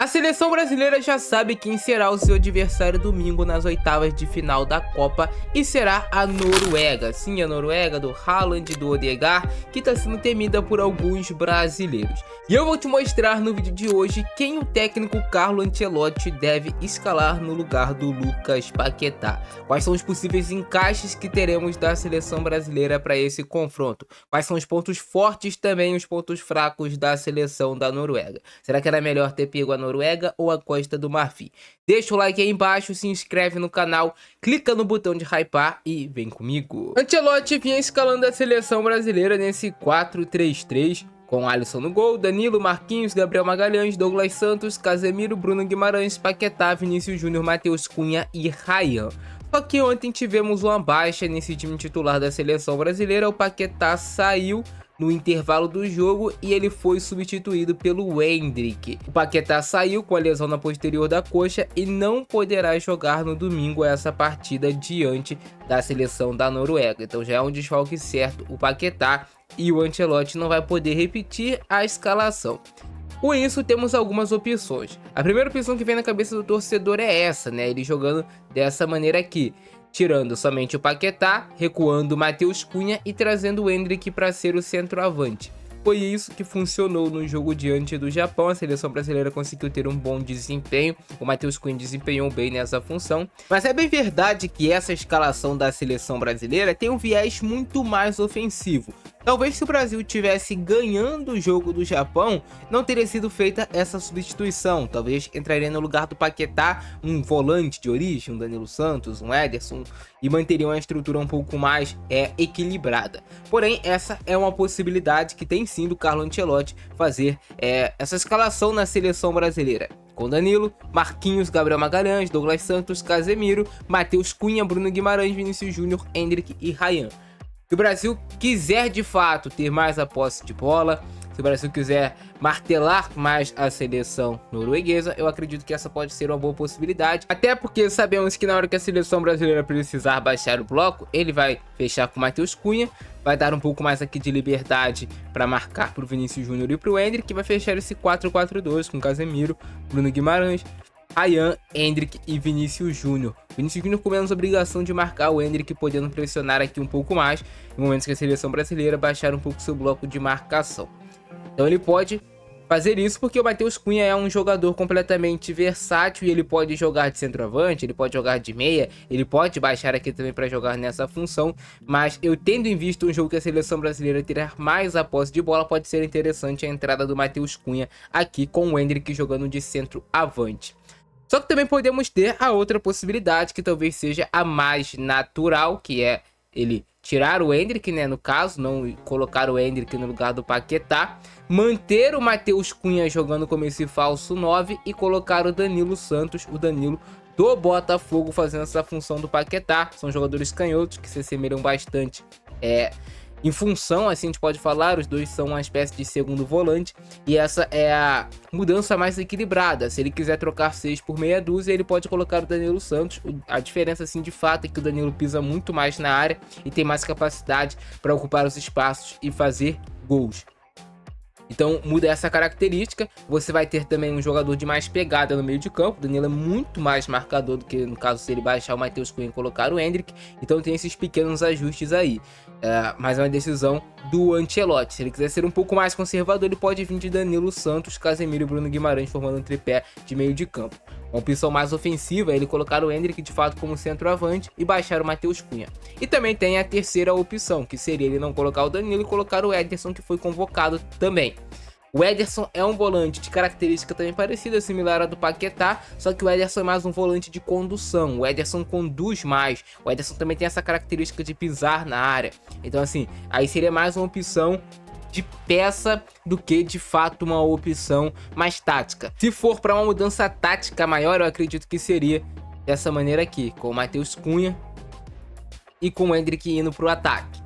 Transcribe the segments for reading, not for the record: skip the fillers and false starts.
seleção brasileira já sabe quem será o seu adversário domingo nas oitavas de final da Copa e será a Noruega. Sim, a Noruega do Haaland e do Odegaard, que está sendo temida por alguns brasileiros. E eu vou te mostrar no vídeo de hoje quem o técnico Carlo Ancelotti deve escalar no lugar do Lucas Paquetá. Quais são os possíveis encaixes que teremos da seleção brasileira para esse confronto? Quais são os pontos fortes também, os pontos fracos da seleção da Noruega? Será que era melhor ter pego a Noruega ou a Costa do Marfim? Deixa o like aí embaixo, se inscreve no canal, clica no botão de hypar e vem comigo. Ancelotti vinha escalando a seleção brasileira nesse 4-3-3, com Alisson no gol, Danilo, Marquinhos, Gabriel Magalhães, Douglas Santos, Casemiro, Bruno Guimarães, Paquetá, Vinícius Júnior, Matheus Cunha e Ryan. Só que ontem tivemos uma baixa nesse time titular da seleção brasileira. O Paquetá saiu no intervalo do jogo e ele foi substituído pelo Endrick. O Paquetá saiu com a lesão na posterior da coxa e não poderá jogar no domingo essa partida diante da seleção da Noruega. Então já é um desfalque certo o Paquetá e o Ancelotti não vai poder repetir a escalação. Com isso, temos algumas opções. A primeira opção que vem na cabeça do torcedor é essa, né? Ele jogando dessa maneira aqui, tirando somente o Paquetá, recuando o Matheus Cunha e trazendo o Endrick para ser o centroavante. Foi isso que funcionou no jogo diante do Japão. A seleção brasileira conseguiu ter um bom desempenho. O Matheus Cunha desempenhou bem nessa função. Mas é bem verdade que essa escalação da seleção brasileira tem um viés muito mais ofensivo. Talvez se o Brasil tivesse ganhando o jogo do Japão, não teria sido feita essa substituição. Talvez entraria no lugar do Paquetá um volante de origem, um Danilo Santos, um Ederson, e manteria uma estrutura um pouco mais equilibrada. Porém, essa é uma possibilidade que tem sim do Carlo Ancelotti fazer essa escalação na seleção brasileira. Com Danilo, Marquinhos, Gabriel Magalhães, Douglas Santos, Casemiro, Matheus Cunha, Bruno Guimarães, Vinícius Júnior, Endrick e Ryan. Se o Brasil quiser de fato ter mais a posse de bola, se o Brasil quiser martelar mais a seleção norueguesa, eu acredito que essa pode ser uma boa possibilidade. Até porque sabemos que na hora que a seleção brasileira precisar baixar o bloco, ele vai fechar com o Matheus Cunha, vai dar um pouco mais aqui de liberdade para marcar para o Vinícius Júnior e para o Endrick, que vai fechar esse 4-4-2 com Casemiro, Bruno Guimarães, Ryan, Endrick e Vinícius Júnior. Vinícius Júnior com menos obrigação de marcar o Endrick, podendo pressionar aqui um pouco mais em momentos que a seleção brasileira baixar um pouco seu bloco de marcação. Então ele pode fazer isso porque o Matheus Cunha é um jogador completamente versátil e ele pode jogar de centroavante, ele pode jogar de meia, ele pode baixar aqui também para jogar nessa função, mas eu tendo em vista um jogo que a seleção brasileira terá mais a posse de bola, pode ser interessante a entrada do Matheus Cunha aqui com o Endrick jogando de centroavante. Só que também podemos ter a outra possibilidade, que talvez seja a mais natural, que é ele tirar o Endrick, né, no caso, não colocar o Endrick no lugar do Paquetá, manter o Matheus Cunha jogando como esse falso 9 e colocar o Danilo Santos, o Danilo do Botafogo, fazendo essa função do Paquetá. São jogadores canhotos que se assemelham bastante em função, assim a gente pode falar, os dois são uma espécie de segundo volante, e essa é a mudança mais equilibrada. Se ele quiser trocar 6 por meia dúzia, ele pode colocar o Danilo Santos. A diferença, assim, de fato é que o Danilo pisa muito mais na área e tem mais capacidade para ocupar os espaços e fazer gols. Então muda essa característica. Você vai ter também um jogador de mais pegada no meio de campo. O Danilo é muito mais marcador do que no caso se ele baixar o Matheus Cunha e colocar o Endrick. Então tem esses pequenos ajustes aí. Mas é uma decisão do Ancelotti. Se ele quiser ser um pouco mais conservador, ele pode vir de Danilo Santos, Casemiro e Bruno Guimarães formando um tripé de meio de campo. Uma opção mais ofensiva é ele colocar o Endrick de fato como centroavante e baixar o Matheus Cunha. E também tem a terceira opção, que seria ele não colocar o Danilo e colocar o Ederson, que foi convocado também. O Ederson é um volante de característica também parecida, similar à do Paquetá, só que o Ederson é mais um volante de condução. O Ederson conduz mais. O Ederson também tem essa característica de pisar na área. Então assim, aí seria mais uma opção de peça do que de fato uma opção mais tática. Se for para uma mudança tática maior, eu acredito que seria dessa maneira aqui, com o Matheus Cunha e com o Endrick indo para o ataque.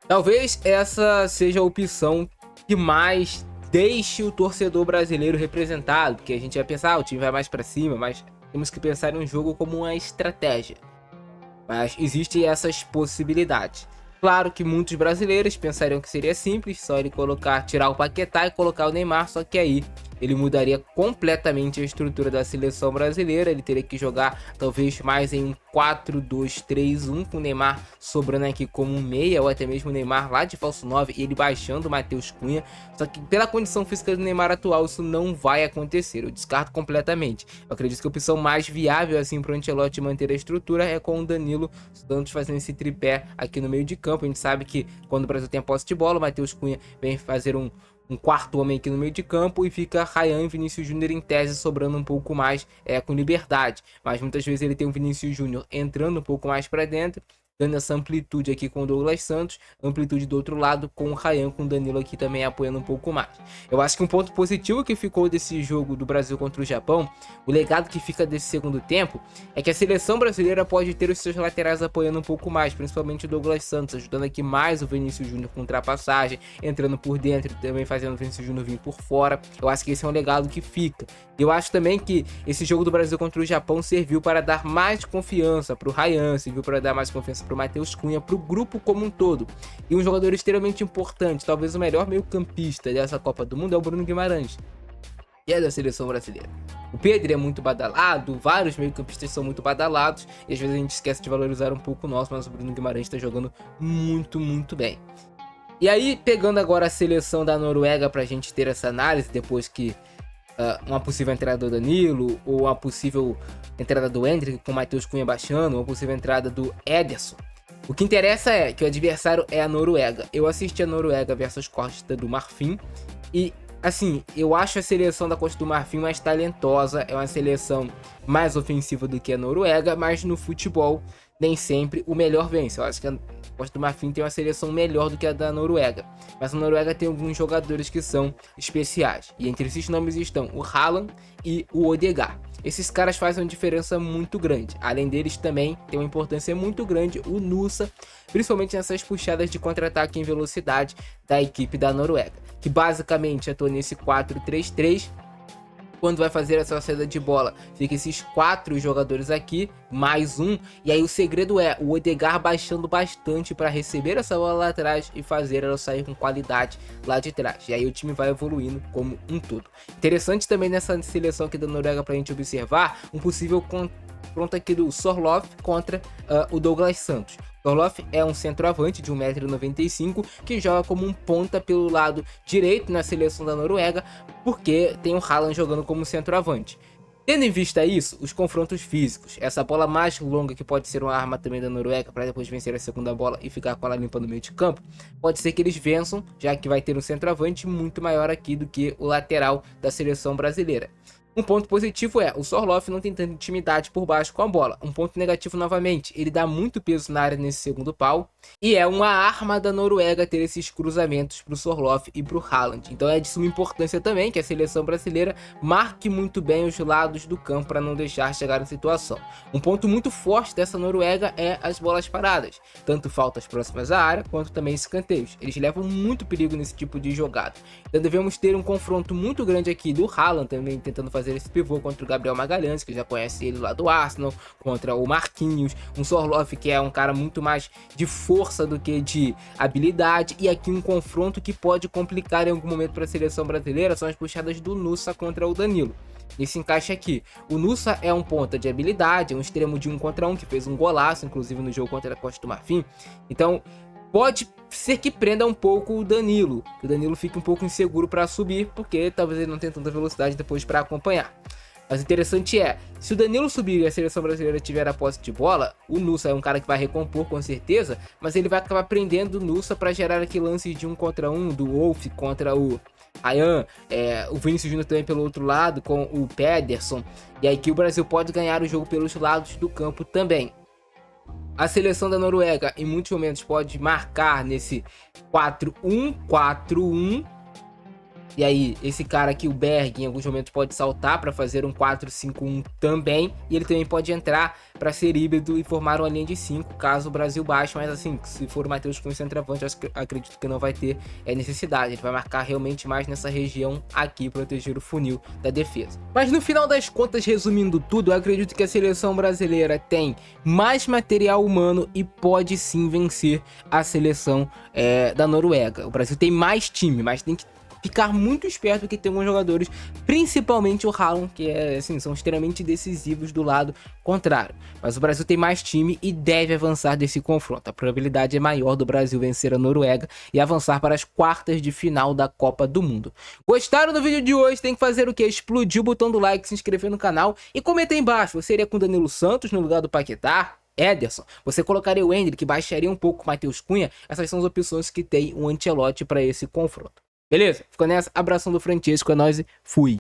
Talvez essa seja a opção que mais deixe o torcedor brasileiro representado, porque a gente vai pensar, o time vai mais para cima, mas temos que pensar em um jogo como uma estratégia. Mas existem essas possibilidades. Claro que muitos brasileiros pensariam que seria simples, só ele tirar o Paquetá e colocar o Neymar, só que aí ele mudaria completamente a estrutura da seleção brasileira. Ele teria que jogar talvez mais em um 4-2-3-1, com o Neymar sobrando aqui como um meia, ou até mesmo o Neymar lá de falso 9 e ele baixando o Matheus Cunha. Só que pela condição física do Neymar atual, isso não vai acontecer, eu descarto completamente. Eu acredito que a opção mais viável assim para o Ancelotti manter a estrutura é com o Danilo Santos fazendo esse tripé aqui no meio de campo. A gente sabe que quando o Brasil tem a posse de bola, o Matheus Cunha vem fazer um quarto homem aqui no meio de campo e fica Ryan e Vinícius Júnior em tese sobrando um pouco mais com liberdade, mas muitas vezes ele tem o Vinícius Júnior entrando um pouco mais para dentro, dando essa amplitude aqui com o Douglas Santos, amplitude do outro lado com o Ryan, com o Danilo aqui também apoiando um pouco mais. Eu acho que um ponto positivo que ficou desse jogo do Brasil contra o Japão, o legado que fica desse segundo tempo, é que a seleção brasileira pode ter os seus laterais apoiando um pouco mais, principalmente o Douglas Santos, ajudando aqui mais o Vinícius Júnior com ultrapassagem, entrando por dentro, também fazendo o Vinícius Júnior vir por fora. Eu acho que esse é um legado que fica. Eu acho também que esse jogo do Brasil contra o Japão serviu para dar mais confiança para o Ryan, serviu para dar mais confiança para o Matheus Cunha, para o grupo como um todo. E um jogador extremamente importante, talvez o melhor meio-campista dessa Copa do Mundo, é o Bruno Guimarães, que é da seleção brasileira. O Pedro é muito badalado, vários meio-campistas são muito badalados, e às vezes a gente esquece de valorizar um pouco o nosso, mas o Bruno Guimarães está jogando muito, muito bem. E aí, pegando agora a seleção da Noruega para a gente ter essa análise, depois que uma possível entrada do Danilo, ou uma possível entrada do Endrick com o Matheus Cunha baixando, ou uma possível entrada do Ederson. O que interessa é que o adversário é a Noruega. Eu assisti a Noruega versus Costa do Marfim e, assim, eu acho a seleção da Costa do Marfim mais talentosa, é uma seleção mais ofensiva do que a Noruega, mas no futebol nem sempre o melhor vence. Eu acho que a Costa do Marfim tem uma seleção melhor do que a da Noruega, mas a Noruega tem alguns jogadores que são especiais, e entre esses nomes estão o Haaland e o Odegaard. Esses caras fazem uma diferença muito grande. Além deles também tem uma importância muito grande o Nusa, principalmente nessas puxadas de contra-ataque em velocidade da equipe da Noruega, que basicamente atua nesse 4-3-3. Quando vai fazer essa saída de bola, fica esses 4 jogadores aqui, mais um, e aí o segredo é o Odegaard baixando bastante para receber essa bola lá atrás e fazer ela sair com qualidade lá de trás. E aí o time vai evoluindo como um todo. Interessante também nessa seleção aqui da Noruega para a gente observar um possível confronto aqui do Sorloth contra o Douglas Santos. Sorloth é um centroavante de 1,95 m que joga como um ponta pelo lado direito na seleção da Noruega, porque tem o Haaland jogando como centroavante. Tendo em vista isso, os confrontos físicos, essa bola mais longa que pode ser uma arma também da Noruega para depois vencer a segunda bola e ficar com ela limpa no meio de campo, pode ser que eles vençam, já que vai ter um centroavante muito maior aqui do que o lateral da seleção brasileira. Um ponto positivo é o Sorloth não tem tanta intimidade por baixo com a bola. Um ponto negativo novamente, ele dá muito peso na área nesse segundo pau. E é uma arma da Noruega ter esses cruzamentos para o Sorloth e para o Haaland. Então é de suma importância também que a seleção brasileira marque muito bem os lados do campo para não deixar chegar em situação. Um ponto muito forte dessa Noruega é as bolas paradas. Tanto faltas próximas à área quanto também escanteios. Eles levam muito perigo nesse tipo de jogada. Então devemos ter um confronto muito grande aqui do Haaland também tentando fazer esse pivô contra o Gabriel Magalhães, que já conhece ele lá do Arsenal, contra o Marquinhos, um Sorloth que é um cara muito mais de força do que de habilidade, e aqui um confronto que pode complicar em algum momento para a seleção brasileira são as puxadas do Nusa contra o Danilo. Nesse encaixe aqui, o Nusa é um ponta de habilidade, é um extremo de 1 contra 1 que fez um golaço, inclusive no jogo contra a Costa do Marfim, então pode ser que prenda um pouco o Danilo, que o Danilo fique um pouco inseguro para subir, porque talvez ele não tenha tanta velocidade depois para acompanhar. Mas o interessante é, se o Danilo subir e a seleção brasileira tiver a posse de bola, o Nusa é um cara que vai recompor com certeza, mas ele vai acabar prendendo o Nusa para gerar aqui lances de 1 contra 1, do Wolf contra o Ryan, o Vinícius Júnior também pelo outro lado, com o Pederson, e aí que o Brasil pode ganhar o jogo pelos lados do campo também. A seleção da Noruega em muitos momentos pode marcar nesse 4-1-4-1. E aí, esse cara aqui, o Berg, em alguns momentos pode saltar para fazer um 4-5-1 também. E ele também pode entrar para ser híbrido e formar uma linha de 5, caso o Brasil baixe. Mas assim, se for o Matheus Cunha centroavante, acredito que não vai ter necessidade. Ele vai marcar realmente mais nessa região aqui, proteger o funil da defesa. Mas no final das contas, resumindo tudo, eu acredito que a seleção brasileira tem mais material humano e pode sim vencer a seleção da Noruega. O Brasil tem mais time, mas tem que ficar muito esperto, porque tem alguns jogadores, principalmente o Haaland, que assim, são extremamente decisivos do lado contrário. Mas o Brasil tem mais time e deve avançar desse confronto. A probabilidade é maior do Brasil vencer a Noruega e avançar para as quartas de final da Copa do Mundo. Gostaram do vídeo de hoje? Tem que fazer o que? Explodir o botão do like, se inscrever no canal e comentar aí embaixo. Você iria com Danilo Santos no lugar do Paquetá? Ederson? Você colocaria o Endrick, baixaria um pouco o Matheus Cunha? Essas são as opções que tem o Ancelotti para esse confronto. Beleza? Ficou nessa. Abração do Francesco, é nóis e fui!